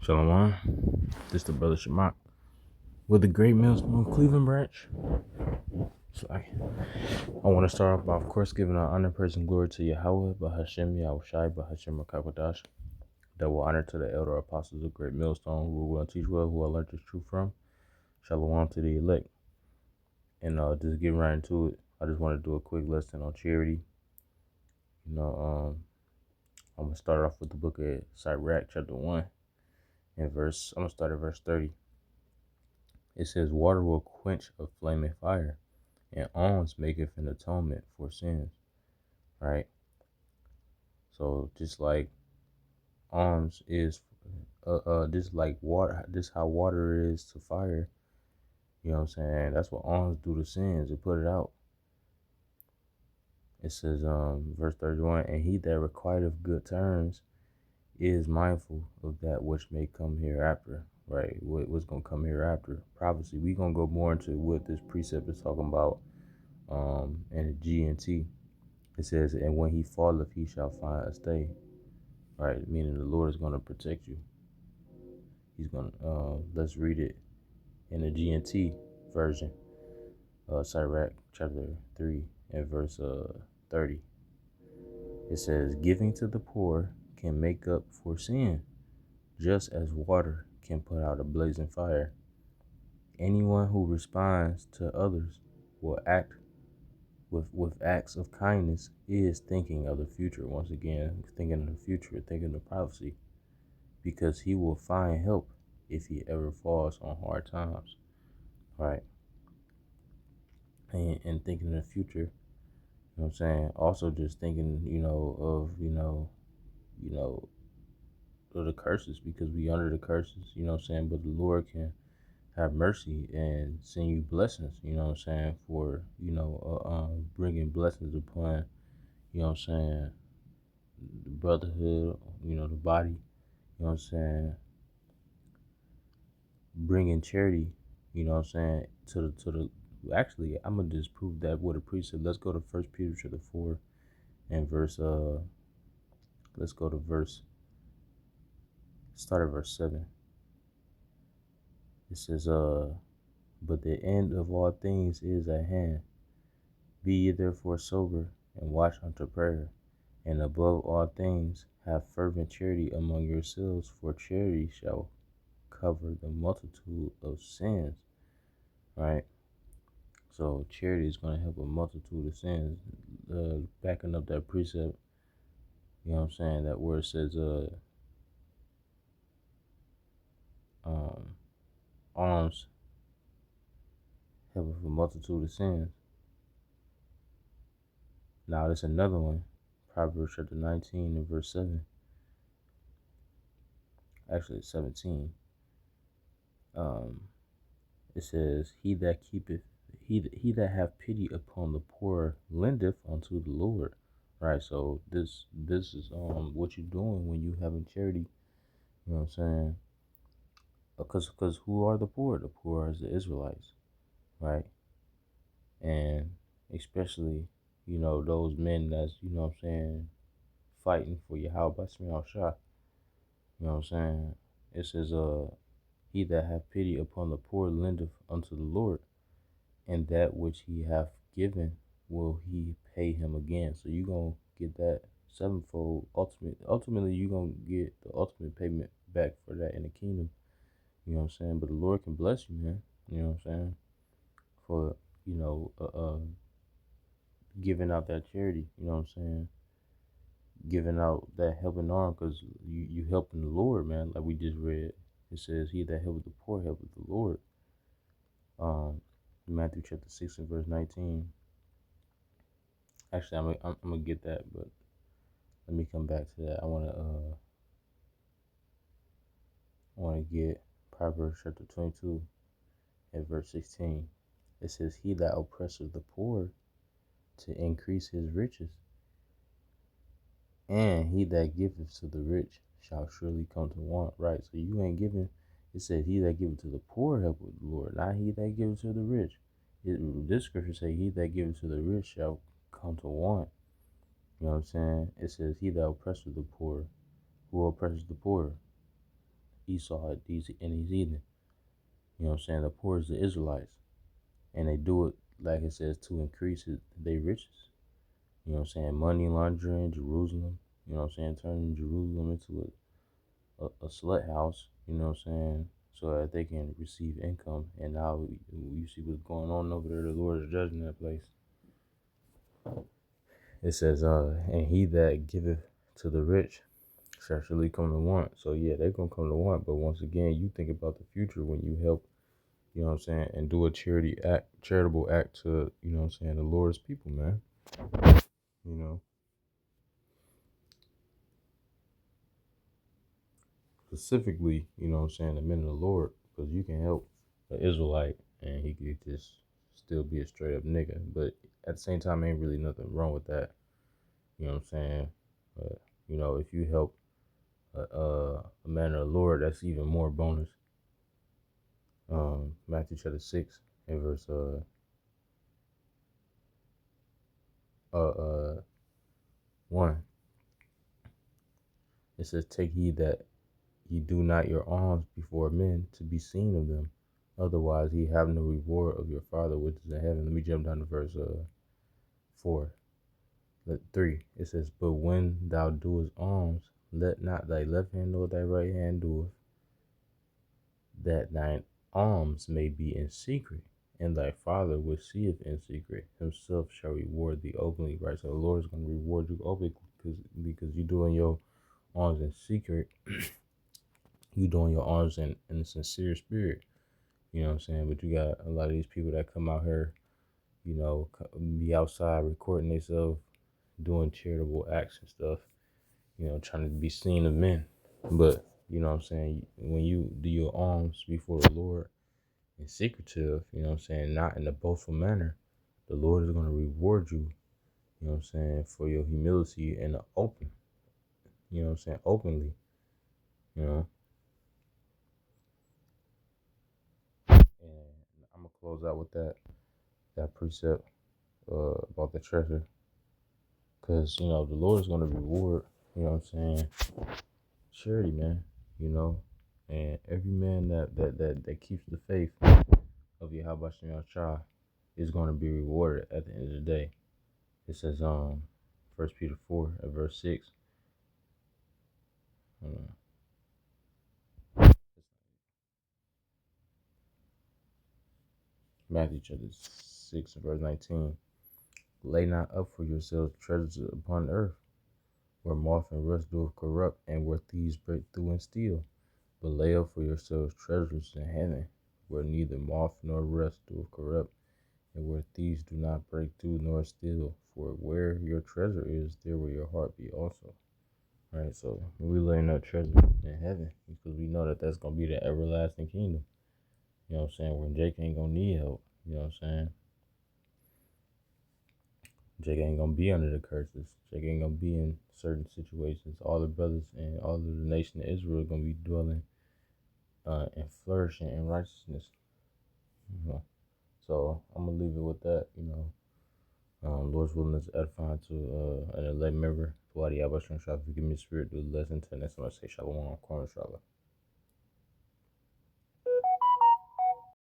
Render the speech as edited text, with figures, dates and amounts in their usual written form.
Shalom. This the brother Shamak with the Great Millstone Cleveland branch. So I want to start off by, of course, giving our honor, praise, and glory to Yahweh, Bahashem, Yahushai, Bahashem, Rakakwadash. Double honor to the elder apostles of Great Millstone, who will teach well, who I learned this truth from. Shalom to the elect. And just getting right into it, I just want to do a quick lesson on charity. I'm going to start off with the book of Sirach, chapter 1, and I'm going to start at verse 30. It says, water will quench a flaming fire, and alms maketh an atonement for sins. Right? So just like alms is just like water, this how water is to fire. You know what I'm saying? That's what alms do to sins, it put it out. It says, verse 31, and he that requiteth good terms is mindful of that which may come hereafter. Right? What's gonna come hereafter? Prophecy. We gonna go more into what this precept is talking about in the G and T. It says, and when he falleth, he shall find a stay. Right? Meaning the Lord is gonna protect you. He's gonna let's read it in the G and T version. Sirach chapter 3 and verse 30. It says, giving to the poor can make up for sin, just as water can put out a blazing fire. Anyone who responds to others will act with acts of kindness is thinking of the future. Once again, thinking of the future, thinking of prophecy, because he will find help if he ever falls on hard times. Right? And thinking of the future, you know what I'm saying? Also just thinking, of the curses, because we under the curses, you know what I'm saying? But the Lord can have mercy and send you blessings, you know what I'm saying, for, bringing blessings upon, you know what I'm saying, the brotherhood, the body, you know what I'm saying, bringing charity, you know what I'm saying, actually, I'm going to just prove that with a precept. Let's go to 1 Peter chapter 4 and let's go to start at verse 7. It says, but the end of all things is at hand. Be ye therefore sober, and watch unto prayer. And above all things, have fervent charity among yourselves, for charity shall cover the multitude of sins. Right? So charity is going to help a multitude of sins. Backing up that precept, you know what I'm saying, that where it says, alms help a multitude of sins. Now there's another one, Proverbs chapter 19 and verse 7. Actually, it's 17. It says, he that have pity upon the poor lendeth unto the Lord. Right? So this is what you're doing when you having charity. You know what I'm saying? Because who are the poor? The poor is the Israelites, right? And especially, those men that's, you know what I'm saying, fighting for Yahweh Basmi Shah. You know what I'm saying? It says, he that hath pity upon the poor lendeth unto the Lord, and that which he hath given will he pay him again. So you gonna get that sevenfold. Ultimately, you gonna get the ultimate payment back for that in the kingdom. You know what I'm saying? But the Lord can bless you, man. You know what I'm saying? For, giving out that charity. You know what I'm saying? Giving out that helping arm, because you helping the Lord, man. Like we just read, it says, he that helpeth the poor helpeth the Lord. Matthew chapter 6 and verse 19. Actually, I'm gonna get that, but let me come back to that. I wanna get Proverbs chapter 22 and verse 16. It says, he that oppresseth the poor to increase his riches, and he that giveth to the rich shall surely come to want. Right? So you ain't giving. It says, he that giveth to the poor help with the Lord, not he that giveth to the rich. This scripture say, he that giveth to the rich shall come to want. You know what I'm saying? It says, he that oppresseth the poor. Who oppresses the poor? Esau and these heathen. You know what I'm saying? The poor is the Israelites. And they do it, like it says, to increase their riches. You know what I'm saying? Money laundering, Jerusalem. You know what I'm saying? Turning Jerusalem into a slut house. You know what I'm saying? So that they can receive income. And now you see what's going on over there. The Lord is judging that place. It says, and he that giveth to the rich shall surely come to want. So yeah, they're gonna come to want. But once again, you think about the future when you help, you know what I'm saying, and do a charitable act to, you know what I'm saying, the Lord's people, man. You know, specifically, you know what I'm saying, the men of the Lord, because you can help an Israelite and he could just still be a straight up nigga. But at the same time, ain't really nothing wrong with that. You know what I'm saying? But, you know, if you help a man of the Lord, that's even more bonus. Matthew chapter 6 and verse uh, uh, 1. It says, take heed that ye do not your alms before men to be seen of them. Otherwise, ye have no reward of your Father which is in heaven. Let me jump down to verse 4. 3. It says, but when thou doest alms, let not thy left hand know what thy right hand doeth, that thine alms may be in secret, and thy Father which seeth in secret himself shall reward thee openly. Right? So the Lord is going to reward you openly because you're doing your alms in secret. You doing your alms in a sincere spirit. You know what I'm saying? But you got a lot of these people that come out here, you know, be outside recording themselves, doing charitable acts and stuff, you know, trying to be seen of men. But, you know what I'm saying? When you do your alms before the Lord in secretive, you know what I'm saying, not in a boastful manner, the Lord is going to reward you, you know what I'm saying, for your humility in the open, you know what I'm saying, openly, you know. And I'm going to close out with that precept about the treasure. Because, you know, the Lord is going to reward, you know what I'm saying, charity, man, you know. And every man that keeps the faith of Yahweh Shem Yahshua is going to be rewarded at the end of the day. It says, 1 Peter 4 at verse 6. Matthew chapter 6 verse 19. Lay not up for yourselves treasures upon earth, where moth and rust doeth corrupt, and where thieves break through and steal. But lay up for yourselves treasures in heaven, where neither moth nor rust doeth corrupt, and where thieves do not break through nor steal. For where your treasure is, there will your heart be also. Right, so we laying up treasure in heaven because we know that that's gonna be the everlasting kingdom. You know what I'm saying? Where Jake ain't gonna need help. You know what I'm saying? Jake ain't gonna be under the curses. Jake ain't gonna be in certain situations. All the brothers and all of the nation of Israel are gonna be dwelling and flourishing in righteousness. You know? So I'm gonna leave it with that. You know, Lord's willing is edifying to an elect member. Wadi Abba Shalom, give me the spirit, do the lesson. To the next one, I say Shalom, Kwame Shalom.